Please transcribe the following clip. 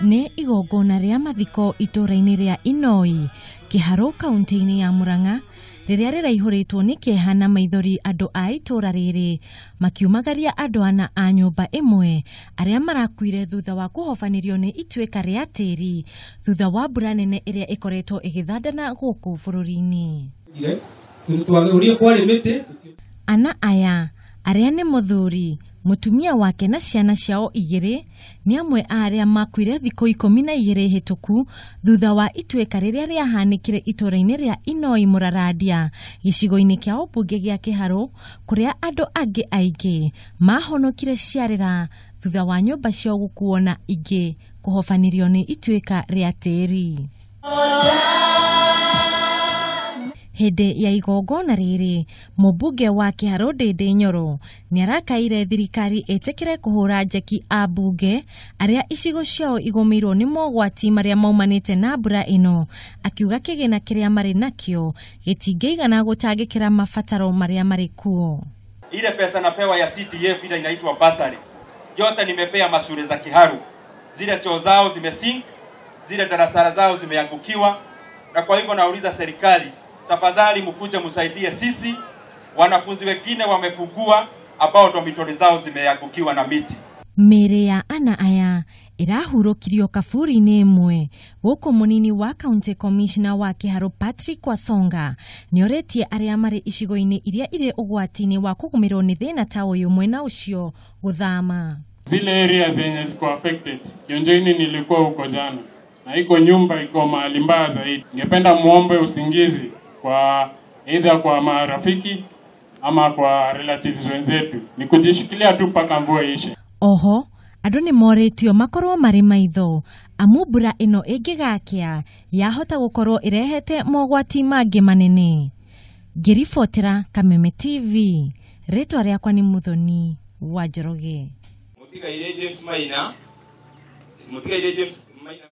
Nĩ igongona rĩa mathiko itũra-inĩ rĩa Inoi, Kĩharũ kaunti-inĩ ya Murang'a, rĩrĩa rĩraihũrĩtwo nĩ kĩeha na maithori andũ a itũra rĩrĩ, makiumagaria andũ ana a nyũmba ĩmwe arĩa marakuire thutha wa kũhobanĩrio nĩ ituĩka rĩa tĩri thutha wa mbura nene ĩrĩa ĩkoretwo ĩgĩthandana gũkũ bũrũri-inĩ. Ana aya arĩa nĩ mũthuri, mutumia wake na ciana ciao igĩrĩ nĩ amwe a arĩa makuire thikũ 12 hĩtũku thutha wa ituĩka rĩrĩa rĩahanĩkire itũra-inĩ rĩa Inoi Mũraradia, gĩcigo-inĩ kĩa ũmbunge gĩa Kĩharũ, kũrĩa andũ angĩ aingĩ mahonokire ciarĩra thutha wa nyũmba ciao gũkuo na ingĩ kũhobanĩrio nĩ ituĩka rĩa tĩri. Hĩndĩ ya igongona rĩrĩ, mũmbunge wa Kĩharũ Ndĩndĩ Nyoro nĩ arakaire thirikari ĩtĩkĩre kũhũra njeki ambunge arĩa icigo ciao igũmĩirwo nĩ mogwati marĩa maumanĩte na mbura ĩno, akiuga kĩgĩna kĩrĩa marĩ nakĩo gĩtingĩigana gũtangĩkĩra mabataro marĩa marĩ kuo. Ile pesa napewa ya CDF ile inaitwa basari, yote nimepea mashule za Kĩharũ. Zile choo zao zimesink, zile darasa zao zimeangukiwa, na kwa hivyo nauliza serikali, tafadhali mkuje msaidie sisi, wanafunzi wengine wamefungua ambao dormitory zao zimeangukiwa na miti. Mĩĩrĩ ya ana aya ĩrahurũkirio kaburi-inĩ ĩmwe gũkũ mũnini wa county commissioner wa Kĩharũ Patrick Wasonga nĩ oretie arĩa marĩ icigo-inĩ iria irĩ ũgwati-inĩ wa kũgũmĩrwo nĩ thĩna ta ũyũ mwena ũcio gũthama. Zile area zenye ziko affected, Kionjoini nilikuwa huko jana, na iko nyumba iko mahali mbaya zaidi. Ningependa muombe usingizi kwa either kwa marafiki ama kwa relatives wenzetu, ni kujishikilia tu mpaka mvua ishe. Oho, andũ nĩ moretio makorwo marĩ maitho amu mbura ĩno ĩngĩgakĩa yahota gũkorwo ĩrehete mogwati mangĩ manene. Ngĩribotera Kameme TV, rĩtwa rĩakwa nĩ Muthoni wa Njoroge. Mutigaire James Maina.